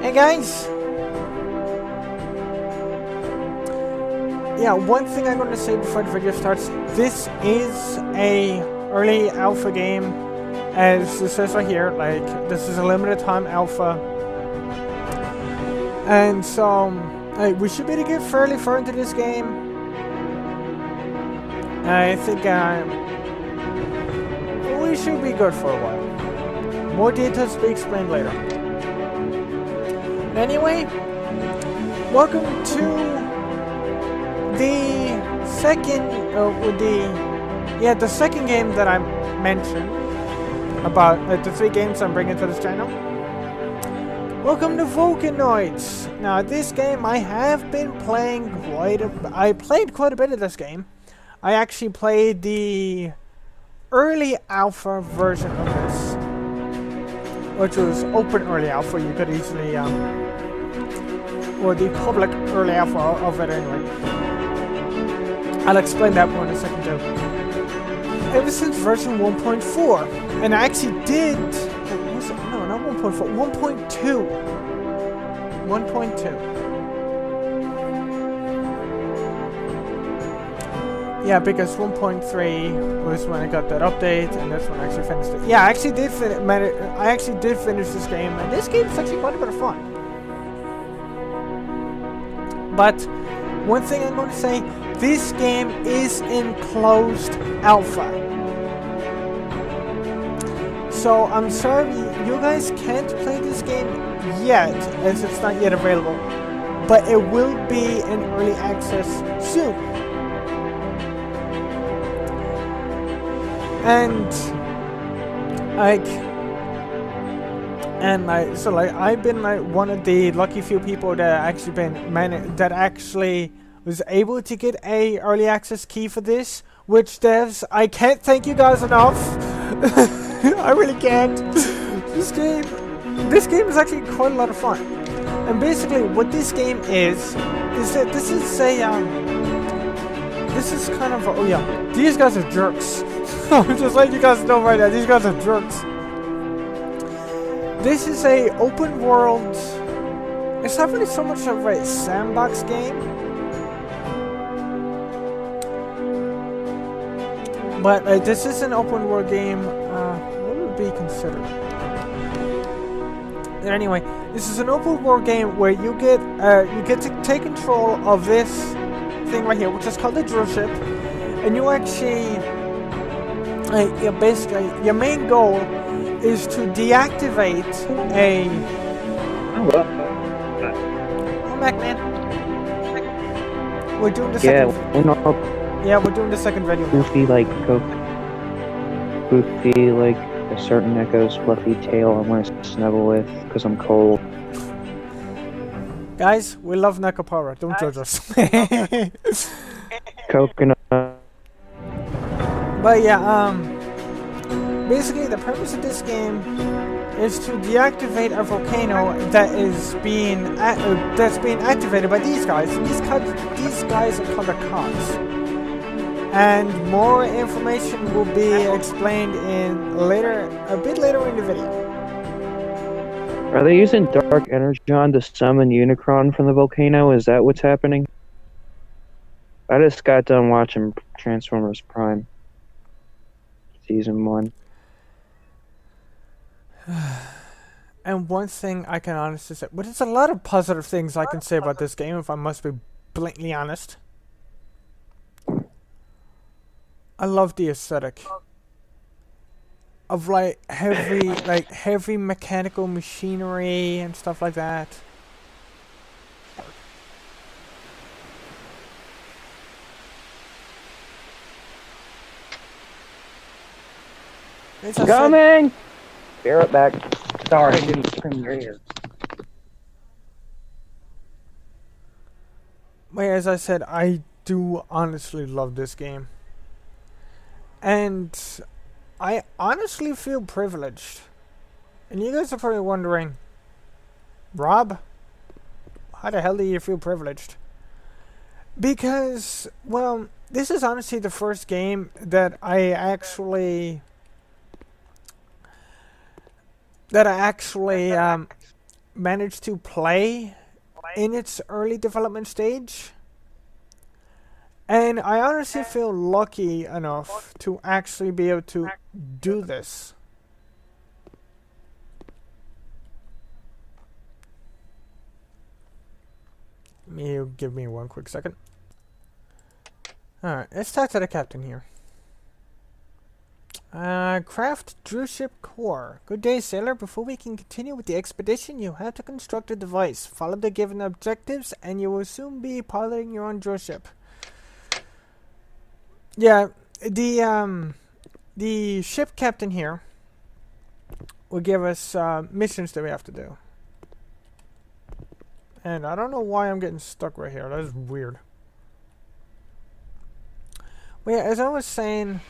Hey guys! Yeah, one thing I'm going to say before the video starts, this is a early alpha game, as it says right here, like, this is a limited time alpha. And so, we should be able to get fairly far into this game. I think we should be good for a while. More details to be explained later. Anyway, welcome to the second, the second game that I mentioned about the 3 games I'm bringing to this channel. Welcome to Volcanoids. Now, this game I have been playing I played quite a bit of this game. I actually played the early alpha version of this, which was open early alpha. You could easily, or the public early alpha of it anyway. I'll explain that more in a second too. Ever since version 1.4, and I actually did, no, not 1.4, 1.2. 1.2. Yeah, because 1.3 was when I got that update, and that's when I actually finished it. Yeah, I actually did finish this game, and this game is actually quite a bit of fun. But one thing I'm going to say, this game is in closed alpha. So I'm sorry, you guys can't play this game yet, as it's not yet available. But it will be in early access soon. And I've been like one of the lucky few people that actually was able to get a early access key for this. Which devs, I can't thank you guys enough. I really can't. This game is actually quite a lot of fun. And basically, what this game is that this is kind of these guys are jerks. Just let you guys know right now, these guys are jerks. This is a open world. It's not really so much of a sandbox game, but this is an open world game. What would be considered? Anyway, this is an open world game where you get to take control of this thing right here, which is called the drill ship, and you actually. Basically, your main goal is to deactivate a. Come back, man. We're doing the second. Yeah, we're doing the second video. Goofy like a certain Echo's fluffy tail I want to snuggle with because I'm cold. Guys, we love Nekopara. Don't judge us. Coconut. But yeah, basically the purpose of this game is to deactivate a volcano that is being activated by these guys. These guys are called the cops. And more information will be explained a bit later in the video. Are they using dark energon to summon Unicron from the volcano? Is that what's happening? I just got done watching Transformers Prime. Season 1. And one thing I can honestly say, but there's a lot of positive things I can say about this game, if I must be blatantly honest. I love the aesthetic of heavy mechanical machinery and stuff like that. Coming! Be right back. Sorry, I didn't scream in your ear. Well, as I said, I do honestly love this game. And I honestly feel privileged. And you guys are probably wondering, Rob, how the hell do you feel privileged? Because, well, this is honestly the first game that I actually managed to play in its early development stage. And I honestly feel lucky enough to actually be able to do this. Give me one quick second. Alright, let's talk to the captain here. Craft drill ship core. Good day, sailor. Before we can continue with the expedition, you have to construct a device. Follow the given objectives, and you will soon be piloting your own drill ship. Yeah, the ship captain here will give us missions that we have to do. And I don't know why I'm getting stuck right here. That is weird. Well, yeah, as I was saying,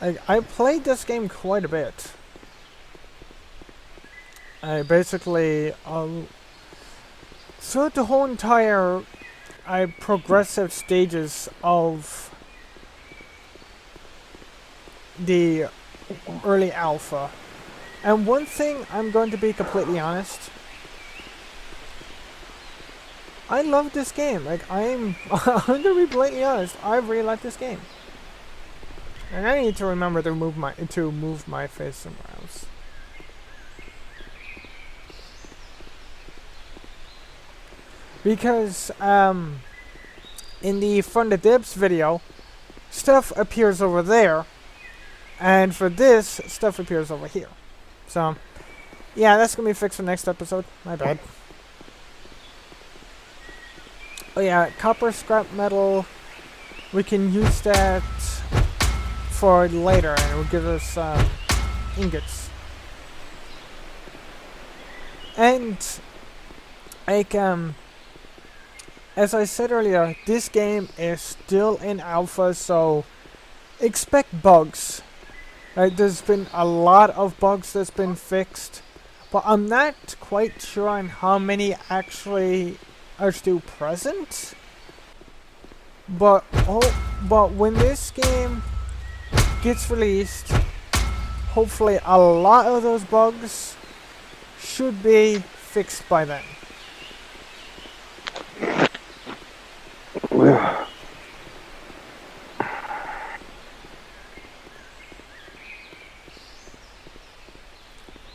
I played this game quite a bit. I basically, throughout the whole entire progressive stages of the early alpha. And one thing, I'm going to be completely honest, I love this game. Like, I'm going to be blatantly honest, I really like this game. And I need to remember to move my face somewhere else. Because in the From the Dibs video, stuff appears over there, and for this, stuff appears over here. So, yeah, that's gonna be fixed for next episode. My bad. Oh yeah, copper, scrap metal. We can use that for later, and it will give us ingots. And like as I said earlier, this game is still in alpha, so expect bugs. There's been a lot of bugs that's been fixed, but I'm not quite sure on how many actually are still present. But when this game gets released, hopefully a lot of those bugs should be fixed by then.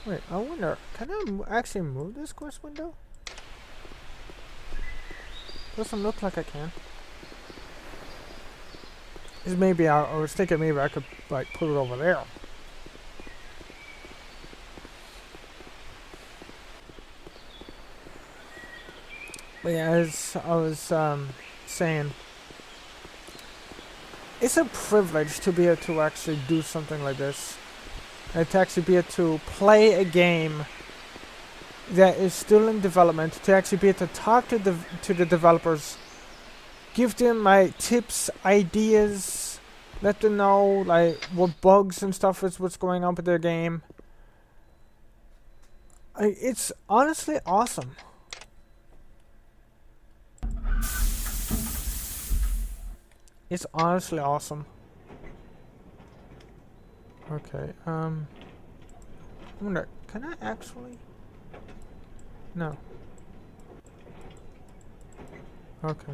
Wait, I wonder, can I actually move this quest window? Doesn't look like I can. Maybe I was thinking maybe I could like put it over there. But yeah, as I was saying, it's a privilege to be able to actually do something like this. And to actually be able to play a game that is still in development, to actually be able to talk to the developers, give them like tips, ideas, let them know like what bugs and stuff is what's going on with their game. It's honestly awesome. It's honestly awesome. Okay, I wonder, can I actually? No. Okay.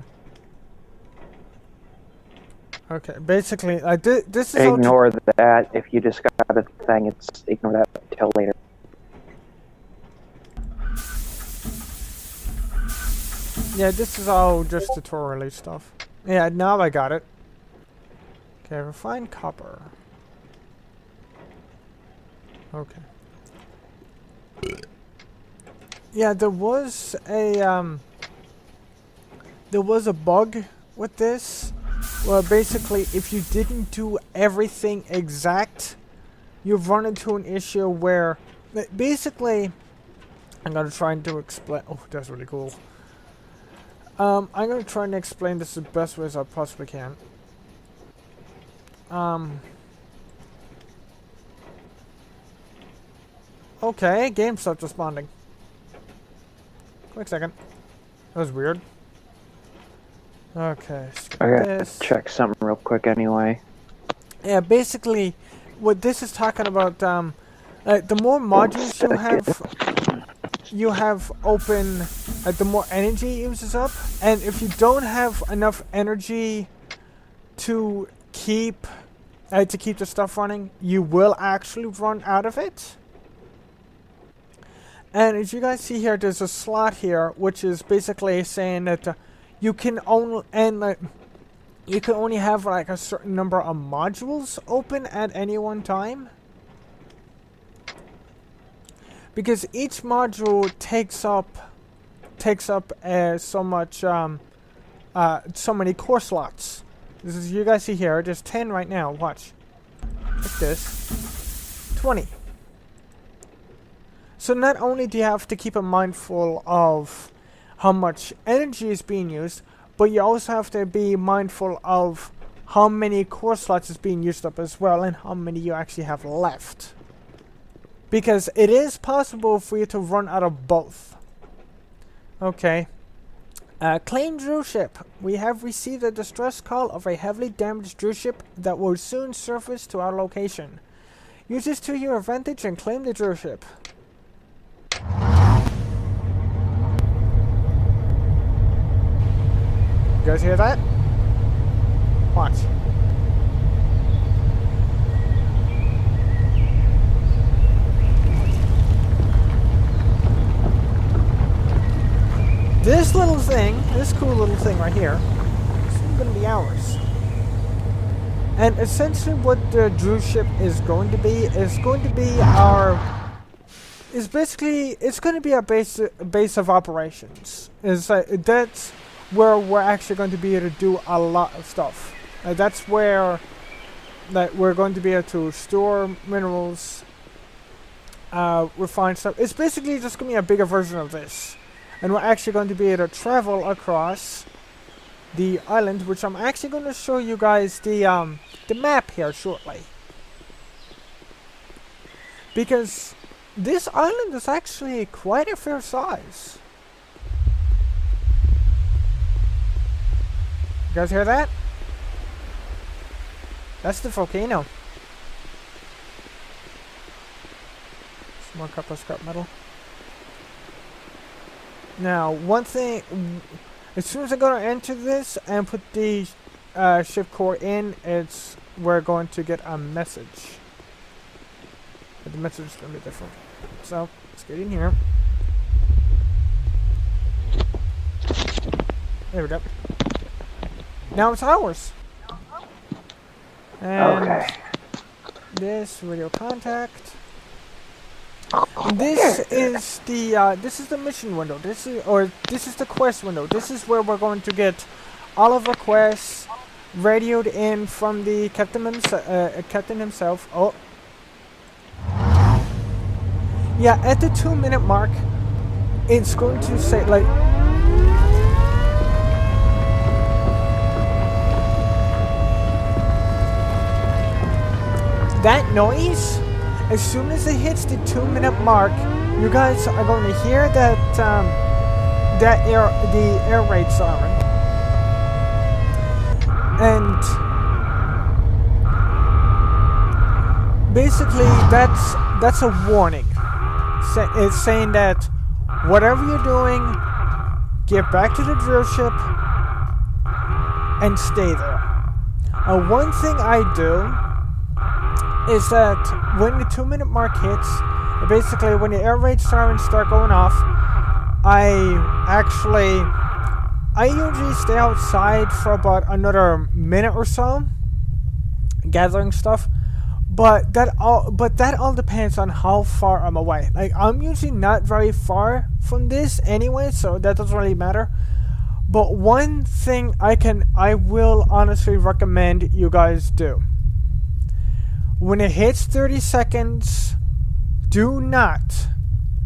Okay, basically, this is ignore that. If you just got a thing, it's ignore that until later. Yeah, this is all just tutorial stuff. Yeah, now I got it. Okay, refined copper. Okay. Yeah, there was a bug with this. Well, basically, if you didn't do everything exact, you've run into an issue where, basically, I'm gonna try and explain. Oh, that's really cool. I'm gonna try and explain this the best way as I possibly can. Okay, game stopped responding. Quick second. That was weird. Okay, I gotta check something real quick anyway. Yeah, basically, what this is talking about, the more modules you have... you have open, the more energy it uses up. And if you don't have enough energy to keep the stuff running, you will actually run out of it. And as you guys see here, there's a slot here, which is basically saying that you can only have like a certain number of modules open at any one time, because each module takes up so many core slots. This is, you guys see here, there's 10 right now. Watch, like this, 20. So not only do you have to keep a mindful of how much energy is being used, but you also have to be mindful of how many core slots is being used up as well, and how many you actually have left. Because it is possible for you to run out of both. Okay. Claim drill ship. We have received a distress call of a heavily damaged drill ship that will soon surface to our location. Use this to your advantage and claim the drill ship. You guys hear that? Watch. This little thing, this cool little thing right here, is going to be ours. And essentially what the drill ship is going to be it's going to be our base of operations. That's where we're actually going to be able to do a lot of stuff. That's where we're going to be able to store minerals, refine stuff. It's basically just going to be a bigger version of this. And we're actually going to be able to travel across the island, which I'm actually going to show you guys the map here shortly. Because this island is actually quite a fair size. You guys hear that? That's the volcano. Some more copper scrap metal. Now, one thing, as soon as I'm going to enter this and put the ship core in, we're going to get a message. But the message is going to be different. So, let's get in here. There we go. Now it's ours. And Okay. This radio contact. This is the mission window. This is the quest window. This is where we're going to get all of our quests radioed in from the captain himself. Oh, yeah. At the 2-minute mark, it's going to say like. That noise. As soon as it hits the 2-minute mark, you guys are going to hear that the air raid siren, and basically that's a warning. It's saying that whatever you're doing, get back to the drill ship and stay there. One thing I do is that when the 2-minute mark hits, basically when the air raid sirens start going off, I usually stay outside for about another minute or so, gathering stuff. But that all depends on how far I'm away. Like, I'm usually not very far from this anyway, so that doesn't really matter. But one thing I will honestly recommend you guys do. When it hits 30 seconds, do not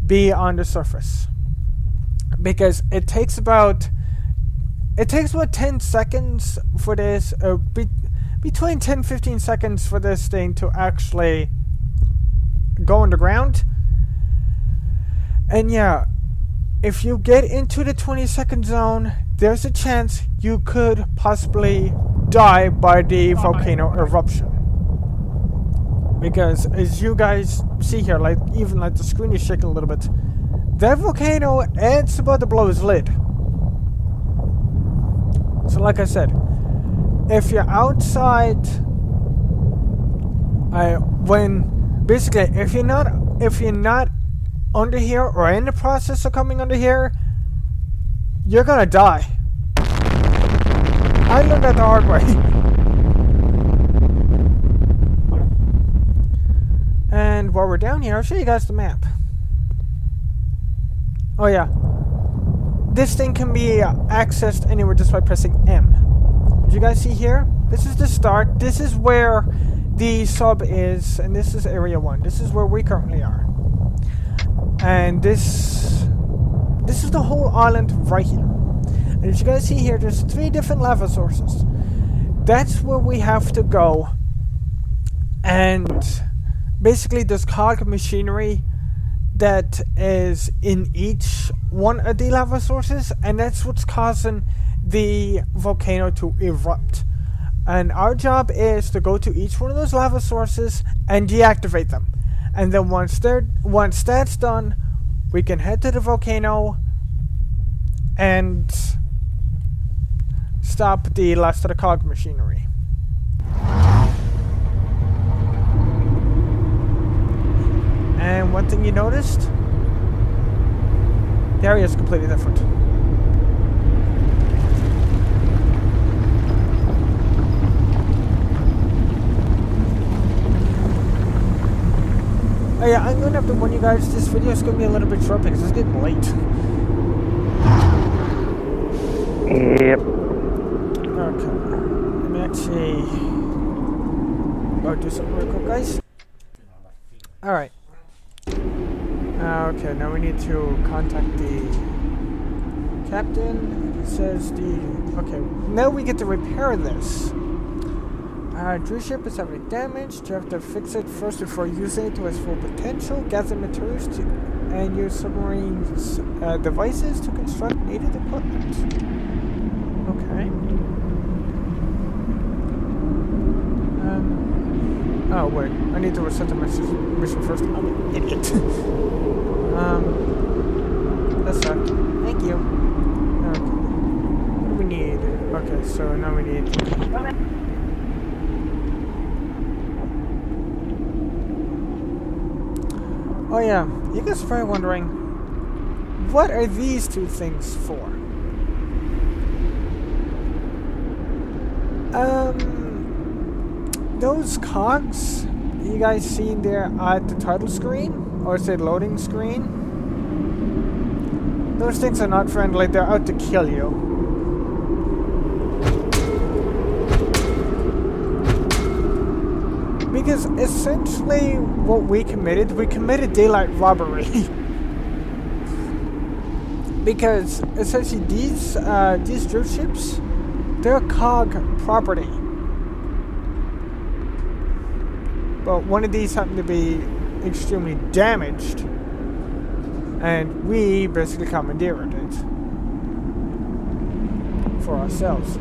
be on the surface. Because it takes about 10 seconds for this, between 10 and 15 seconds for this thing to actually go on the ground. And yeah, if you get into the 20-second zone, there's a chance you could possibly die by the volcano eruption. Because as you guys see here, like even like the screen is shaking a little bit, That volcano, it's about to blow its lid. So like I said, if you're outside, if you're not under here or in the process of coming under here, you're gonna die. I learned that the hard way. And while we're down here, I'll show you guys the map. Oh yeah, this thing can be accessed anywhere just by pressing M. As you guys see here, this is the start. This is where the sub is, and this is area 1. This is where we currently are. And this is the whole island right here. And as you guys see here, there's 3 different lava sources. That's where we have to go. And basically there's cog machinery that is in each one of the lava sources, and that's what's causing the volcano to erupt. And our job is to go to each one of those lava sources and deactivate them. And then once that's done, we can head to the volcano and stop the last of the cog machinery. And one thing you noticed, the area is completely different. Oh yeah, I'm going to have to warn you guys, this video is going to be a little bit short because it's getting late. Yep. Okay. Let me actually do something real quick, guys. Alright. Okay, now we need to contact the captain. It says okay, now we get to repair this. Drew ship is heavily damaged. You have to fix it first before using it to its full potential. Gather materials and use submarines devices to construct needed equipment. Okay. Oh wait, I need to reset the mission first. I'm an idiot. That's that. Thank you. Okay. What do we need? Okay, so now we need. Oh yeah, you guys are probably wondering, what are these 2 things for? Those cogs you guys seen there at the title screen, or say loading screen, those things are not friendly, they're out to kill you. Because essentially what we committed daylight robbery. Because essentially these drift ships, they're cog property. But one of these happened to be extremely damaged, and we basically commandeered it for ourselves.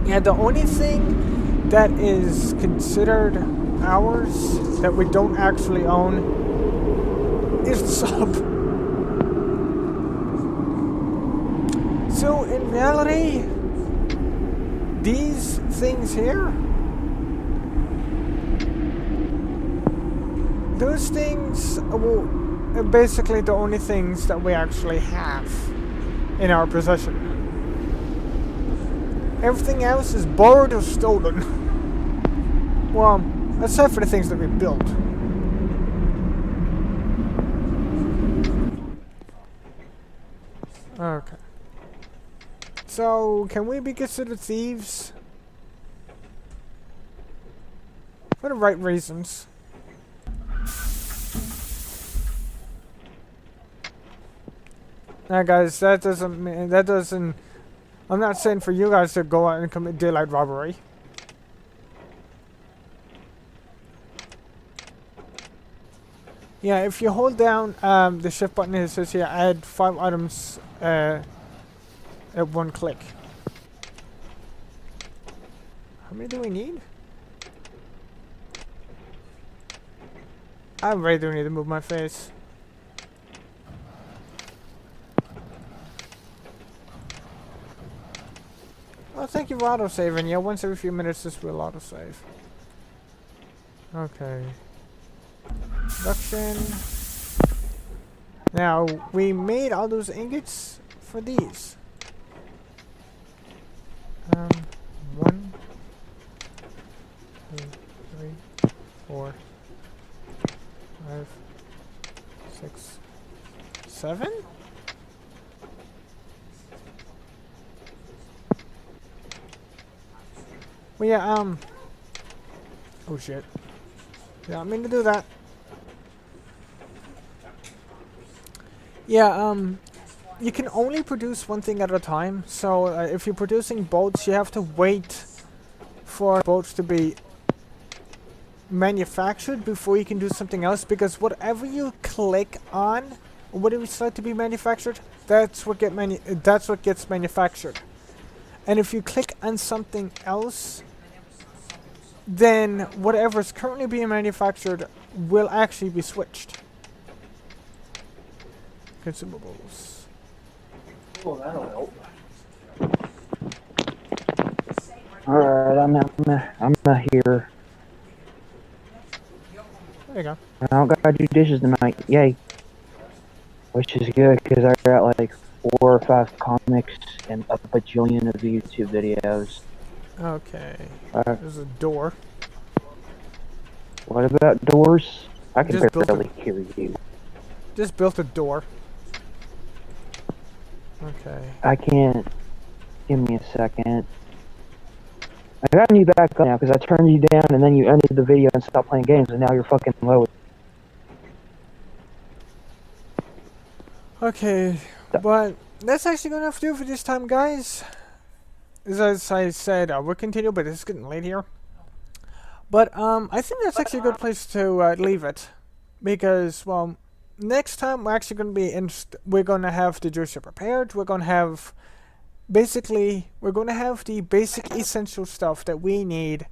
Yeah, the only thing that is considered ours that we don't actually own is the sub. So in reality, these things here, those things are basically the only things that we actually have in our possession. Everything else is borrowed or stolen. Well, except for the things that we built. Okay. So, can we be considered thieves? For the right reasons. Now guys, that doesn't, I'm not saying for you guys to go out and commit daylight robbery. Yeah, if you hold down the shift button, it says here add 5 items at 1 click. How many do we need? I really do need to move my face. Oh, thank you for autosaving. Yeah, once every few minutes this will autosave. Okay. Production. Now, we made all those ingots for these. 1, 2, 3, 4, 5, 6, 7? Well, yeah, oh shit. Yeah, I mean to do that. Yeah, you can only produce one thing at a time. So, if you're producing boats, you have to wait for boats to be manufactured before you can do something else, because whatever you click on, or whatever you select to be manufactured, that's what gets manufactured. And if you click on something else, then whatever is currently being manufactured will actually be switched. Consumables. Oh, that'll help. Alright, I'm here. There you go. I don't gotta do dishes tonight. Yay. Which is good, because I got like 4 or 5 comics and a bajillion of YouTube videos. Okay. There's a door. What about doors? I can Just barely hear you. Just built a door. Okay. I can't. Give me a second. I got you back up now because I turned you down and then you ended the video and stopped playing games and now you're fucking low. Okay, but that's actually gonna have to do for this time, guys. As I said, we'll continue, but it's getting late here. But I think that's actually a good place to leave it, because well, next time we're actually gonna be we're gonna have the juicer prepared. We're gonna have we're gonna have the basic essential stuff that we need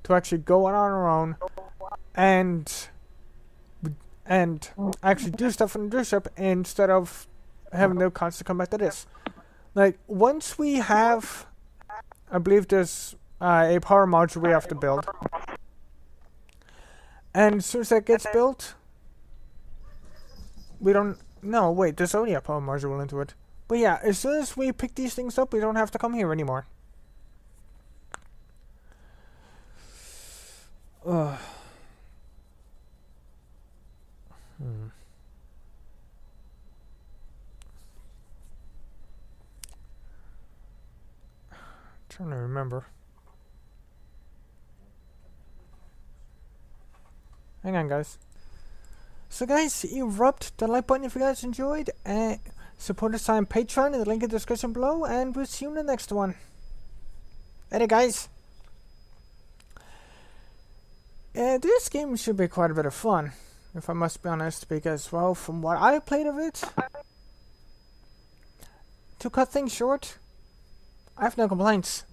to actually go on our own and actually do stuff in the juicer instead of having no constant come back to this. Like once we have, I believe there's a power module we have to build. And as soon as that gets built, we don't... No, wait, there's already a power module into it. But yeah, as soon as we pick these things up, we don't have to come here anymore. Ugh. Trying to remember. Hang on, guys. So, guys, erupt the like button if you guys enjoyed, and support us on Patreon in the link in the description below, and we'll see you in the next one. Later, guys. This game should be quite a bit of fun, if I must be honest, because, well, from what I played of it, to cut things short, I have no complaints.